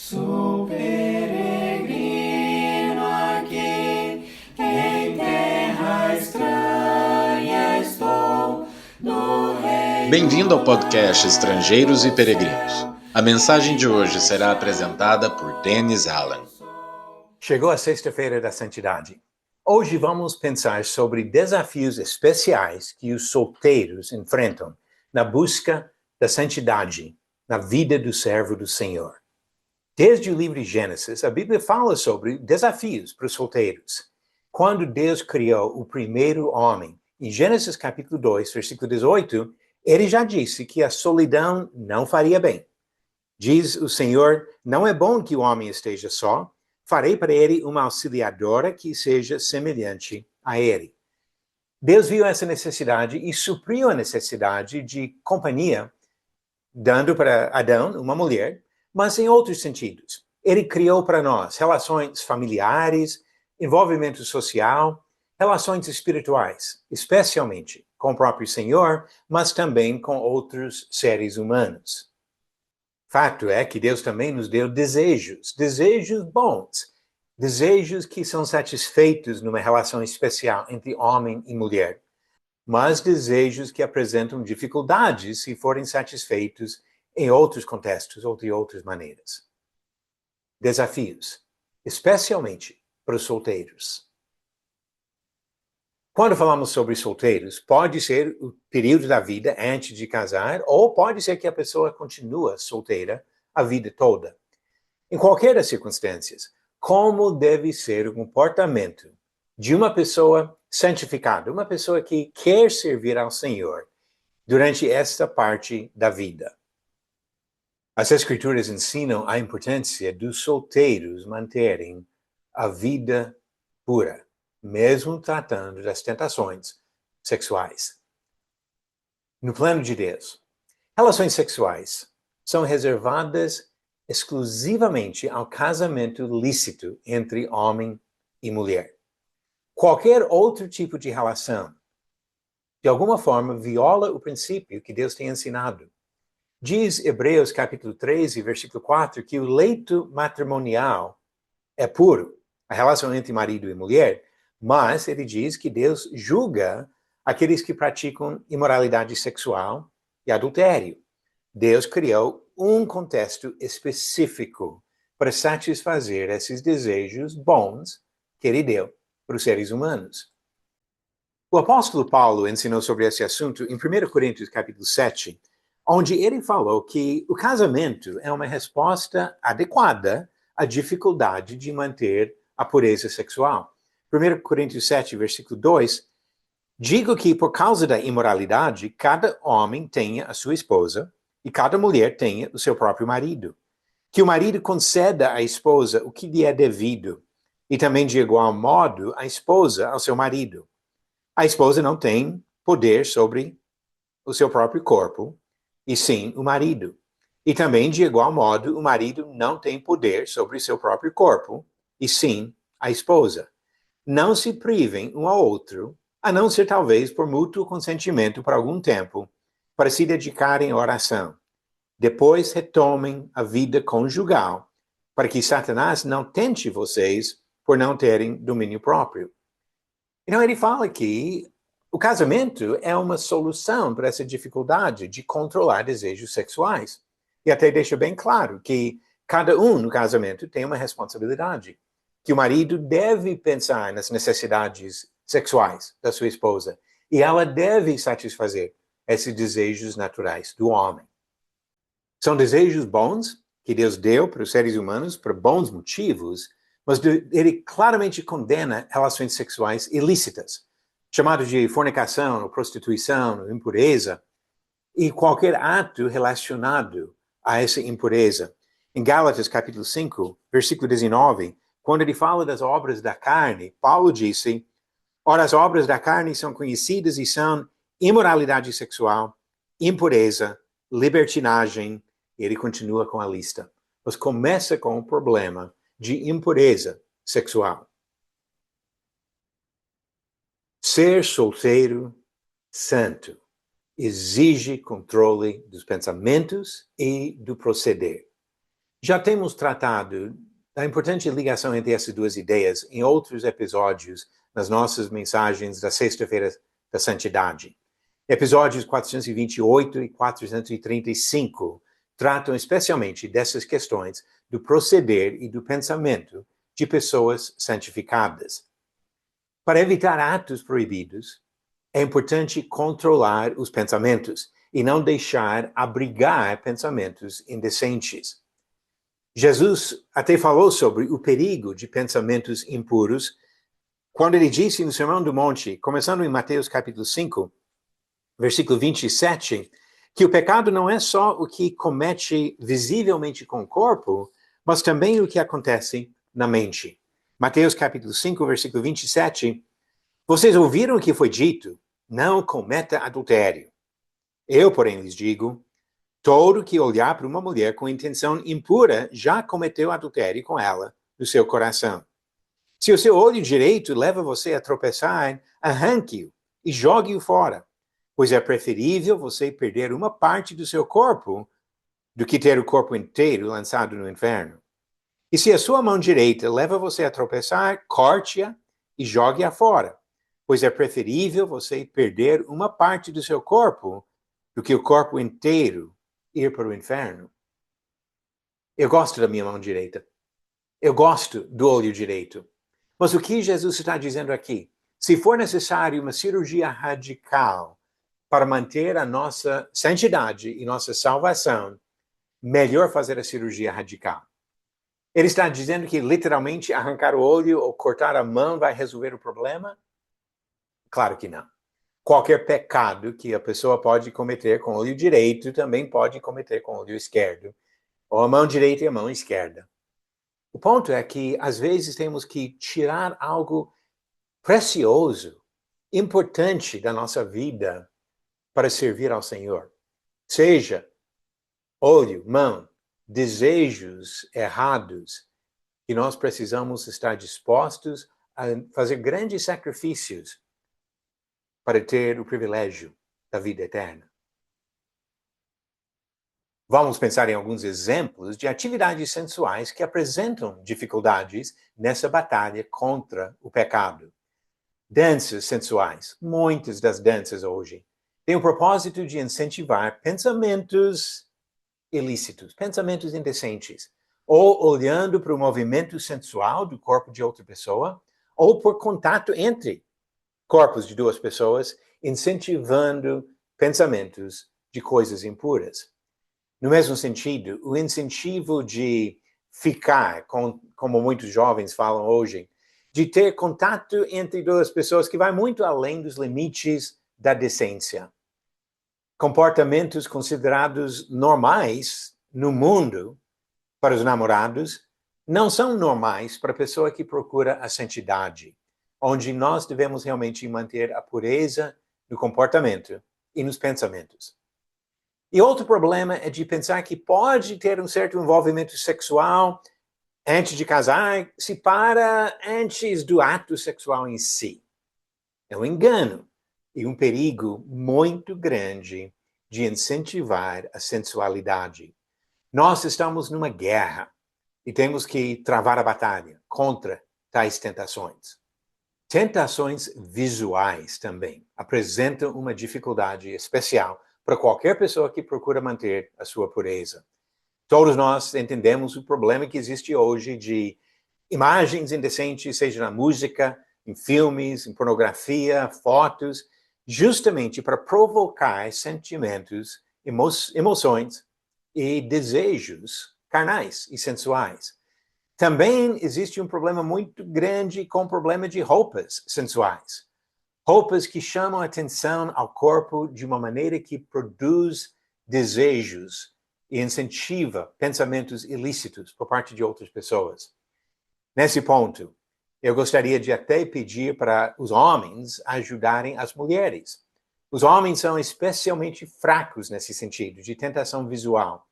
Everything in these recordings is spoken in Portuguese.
Sou peregrino aqui, em terra estranha estou, no reino. Bem-vindo ao podcast Estrangeiros e Peregrinos. A mensagem de hoje será apresentada por Dennis Allen. Chegou a sexta-feira da santidade. Hoje vamos pensar sobre desafios especiais que os solteiros enfrentam na busca da santidade na vida do servo do Senhor. Desde o livro de Gênesis, a Bíblia fala sobre desafios para os solteiros. Quando Deus criou o primeiro homem, em Gênesis capítulo 2, versículo 18, ele já disse que a solidão não faria bem. Diz o Senhor, não é bom que o homem esteja só, farei para ele uma auxiliadora que seja semelhante a ele. Deus viu essa necessidade e supriu a necessidade de companhia, dando para Adão uma mulher, mas em outros sentidos. Ele criou para nós relações familiares, envolvimento social, relações espirituais, especialmente com o próprio Senhor, mas também com outros seres humanos. Fato é que Deus também nos deu desejos bons, desejos que são satisfeitos numa relação especial entre homem e mulher, mas desejos que apresentam dificuldades se forem satisfeitos em outros contextos ou de outras maneiras. Desafios, especialmente para os solteiros. Quando falamos sobre solteiros, pode ser o período da vida antes de casar, ou pode ser que a pessoa continua solteira a vida toda. Em qualquer das circunstâncias, como deve ser o comportamento de uma pessoa santificada, uma pessoa que quer servir ao Senhor durante esta parte da vida? As Escrituras ensinam a importância dos solteiros manterem a vida pura, mesmo tratando das tentações sexuais. No plano de Deus, relações sexuais são reservadas exclusivamente ao casamento lícito entre homem e mulher. Qualquer outro tipo de relação, de alguma forma, viola o princípio que Deus tem ensinado. Diz Hebreus capítulo 13, versículo 4, que o leito matrimonial é puro, a relação entre marido e mulher, mas ele diz que Deus julga aqueles que praticam imoralidade sexual e adultério. Deus criou um contexto específico para satisfazer esses desejos bons que ele deu para os seres humanos. O apóstolo Paulo ensinou sobre esse assunto em 1 Coríntios capítulo 7, onde ele falou que o casamento é uma resposta adequada à dificuldade de manter a pureza sexual. 1 Coríntios 7, versículo 2, digo que por causa da imoralidade, cada homem tenha a sua esposa e cada mulher tenha o seu próprio marido. Que o marido conceda à esposa o que lhe é devido, e também de igual modo a esposa ao seu marido. A esposa não tem poder sobre o seu próprio corpo, e sim o marido. E também, de igual modo, o marido não tem poder sobre seu próprio corpo, e sim a esposa. Não se privem um ao outro, a não ser talvez por mútuo consentimento por algum tempo, para se dedicarem à oração. Depois retomem a vida conjugal, para que Satanás não tente vocês por não terem domínio próprio. Então ele fala que o casamento é uma solução para essa dificuldade de controlar desejos sexuais. E até deixa bem claro que cada um no casamento tem uma responsabilidade. Que o marido deve pensar nas necessidades sexuais da sua esposa. E ela deve satisfazer esses desejos naturais do homem. São desejos bons que Deus deu para os seres humanos por bons motivos, mas ele claramente condena relações sexuais ilícitas, chamado de fornicação, prostituição, impureza, e qualquer ato relacionado a essa impureza. Em Gálatas capítulo 5, versículo 19, quando ele fala das obras da carne, Paulo disse, ora, as obras da carne são conhecidas e são imoralidade sexual, impureza, libertinagem, e ele continua com a lista. Mas começa com o problema de impureza sexual. Ser solteiro santo exige controle dos pensamentos e do proceder. Já temos tratado da importante ligação entre essas duas ideias em outros episódios nas nossas mensagens da Sexta-feira da Santidade. Episódios 428 e 435 tratam especialmente dessas questões do proceder e do pensamento de pessoas santificadas. Para evitar atos proibidos, é importante controlar os pensamentos e não deixar abrigar pensamentos indecentes. Jesus até falou sobre o perigo de pensamentos impuros quando ele disse no Sermão do Monte, começando em Mateus capítulo 5, versículo 27, que o pecado não é só o que comete visivelmente com o corpo, mas também o que acontece na mente. Mateus capítulo 5, versículo 27, vocês ouviram o que foi dito, não cometa adultério. Eu, porém, lhes digo, todo que olhar para uma mulher com intenção impura já cometeu adultério com ela no seu coração. Se o seu olho direito leva você a tropeçar, arranque-o e jogue-o fora, pois é preferível você perder uma parte do seu corpo do que ter o corpo inteiro lançado no inferno. E se a sua mão direita leva você a tropeçar, corte-a e jogue-a fora, pois é preferível você perder uma parte do seu corpo do que o corpo inteiro ir para o inferno. Eu gosto da minha mão direita. Eu gosto do olho direito. Mas o que Jesus está dizendo aqui? Se for necessário uma cirurgia radical para manter a nossa santidade e nossa salvação, melhor fazer a cirurgia radical. Ele está dizendo que literalmente arrancar o olho ou cortar a mão vai resolver o problema? Claro que não. Qualquer pecado que a pessoa pode cometer com o olho direito também pode cometer com o olho esquerdo, ou a mão direita e a mão esquerda. O ponto é que, às vezes, temos que tirar algo precioso, importante da nossa vida para servir ao Senhor. Seja olho, mão, desejos errados, que nós precisamos estar dispostos a fazer grandes sacrifícios para ter o privilégio da vida eterna. Vamos pensar em alguns exemplos de atividades sensuais que apresentam dificuldades nessa batalha contra o pecado. Danças sensuais. Muitas das danças hoje têm o propósito de incentivar pensamentos ilícitos, pensamentos indecentes, ou olhando para o movimento sensual do corpo de outra pessoa, ou por contato entre corpos de duas pessoas, incentivando pensamentos de coisas impuras. No mesmo sentido, o incentivo de ficar, como muitos jovens falam hoje, de ter contato entre duas pessoas que vai muito além dos limites da decência. Comportamentos considerados normais no mundo para os namorados não são normais para a pessoa que procura a santidade, onde nós devemos realmente manter a pureza no comportamento e nos pensamentos. E outro problema é de pensar que pode ter um certo envolvimento sexual antes de casar, se para antes do ato sexual em si. É um engano e um perigo muito grande de incentivar a sensualidade. Nós estamos numa guerra e temos que travar a batalha contra tais tentações. Tentações visuais também apresentam uma dificuldade especial para qualquer pessoa que procura manter a sua pureza. Todos nós entendemos o problema que existe hoje de imagens indecentes, seja na música, em filmes, em pornografia, fotos, justamente para provocar sentimentos, emoções e desejos carnais e sensuais. Também existe um problema muito grande com o problema de roupas sensuais. Roupas que chamam a atenção ao corpo de uma maneira que produz desejos e incentiva pensamentos ilícitos por parte de outras pessoas. Nesse ponto, eu gostaria de até pedir para os homens ajudarem as mulheres. Os homens são especialmente fracos nesse sentido, de tentação visual.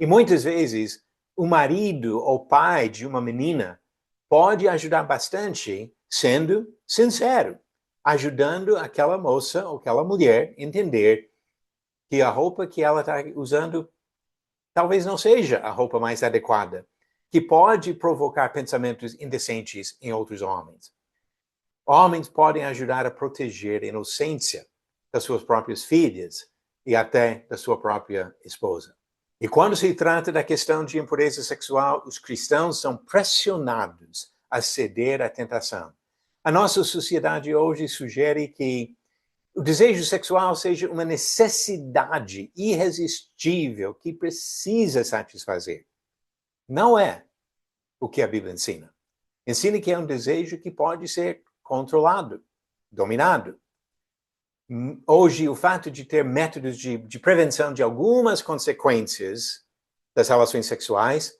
E muitas vezes, o marido ou pai de uma menina pode ajudar bastante sendo sincero, ajudando aquela moça ou aquela mulher a entender que a roupa que ela está usando talvez não seja a roupa mais adequada, que pode provocar pensamentos indecentes em outros homens. Homens podem ajudar a proteger a inocência das suas próprias filhas e até da sua própria esposa. E quando se trata da questão de impureza sexual, os cristãos são pressionados a ceder à tentação. A nossa sociedade hoje sugere que o desejo sexual seja uma necessidade irresistível que precisa satisfazer. Não é o que a Bíblia ensina. Ensina que é um desejo que pode ser controlado, dominado. Hoje, o fato de ter métodos de prevenção de algumas consequências das relações sexuais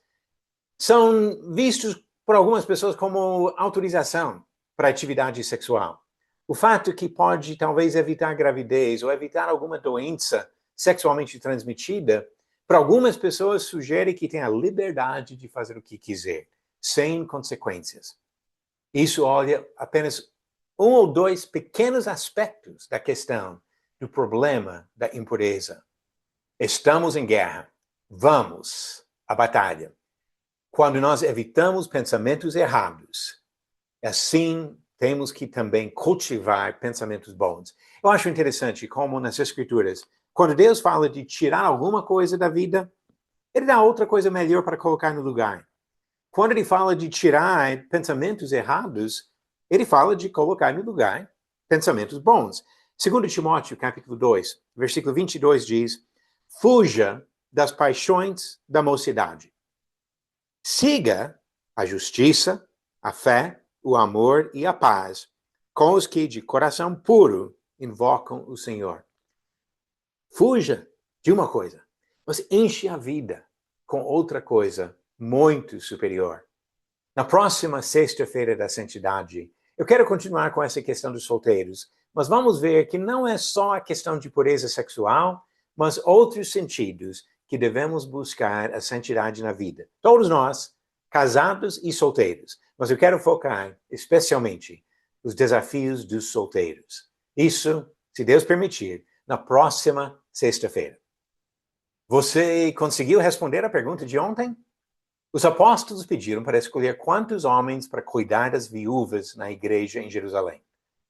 são vistos por algumas pessoas como autorização para a atividade sexual. O fato que pode talvez evitar gravidez ou evitar alguma doença sexualmente transmitida, para algumas pessoas sugere que tem a liberdade de fazer o que quiser, sem consequências. Isso olha apenas um ou dois pequenos aspectos da questão do problema da impureza. Estamos em guerra. Vamos à batalha. Quando nós evitamos pensamentos errados, assim temos que também cultivar pensamentos bons. Eu acho interessante como nas Escrituras, quando Deus fala de tirar alguma coisa da vida, Ele dá outra coisa melhor para colocar no lugar. Quando Ele fala de tirar pensamentos errados, Ele fala de colocar no lugar pensamentos bons. 2 Timóteo, capítulo 2, versículo 22 diz: fuja das paixões da mocidade. Siga a justiça, a fé, o amor e a paz com os que de coração puro invocam o Senhor. Fuja de uma coisa, mas enche a vida com outra coisa muito superior. Na próxima sexta-feira da santidade, eu quero continuar com essa questão dos solteiros, mas vamos ver que não é só a questão de pureza sexual, mas outros sentidos que devemos buscar a santidade na vida. Todos nós, casados e solteiros, mas eu quero focar especialmente nos desafios dos solteiros. Isso, se Deus permitir, na próxima sexta-feira. Você conseguiu responder a pergunta de ontem? Os apóstolos pediram para escolher quantos homens para cuidar das viúvas na igreja em Jerusalém.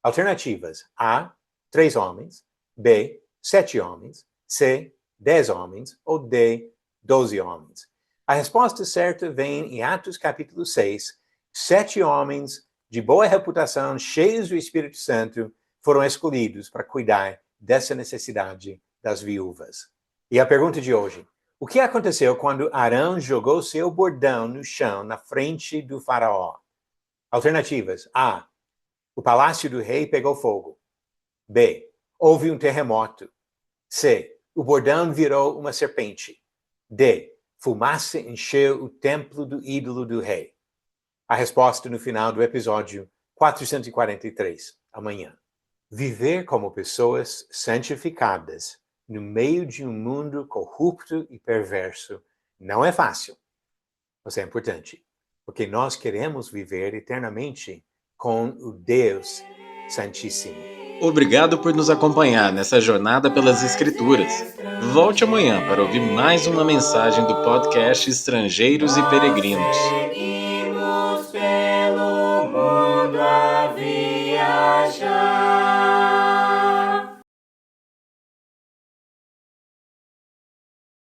Alternativas: A, 3 homens, B, 7 homens, C, 10 homens ou D, 12 homens. A resposta certa vem em Atos capítulo 6. 7 homens de boa reputação, cheios do Espírito Santo, foram escolhidos para cuidar dessa necessidade das viúvas. E a pergunta de hoje: o que aconteceu quando Arão jogou seu bordão no chão na frente do faraó? Alternativas: A, o palácio do rei pegou fogo. B, houve um terremoto. C, o bordão virou uma serpente. D, fumaça encheu o templo do ídolo do rei. A resposta no final do episódio 443, amanhã. Viver como pessoas santificadas no meio de um mundo corrupto e perverso não é fácil, mas é importante, porque nós queremos viver eternamente com o Deus Santíssimo. Obrigado por nos acompanhar nessa jornada pelas Escrituras. Volte amanhã para ouvir mais uma mensagem do podcast Estrangeiros e Peregrinos.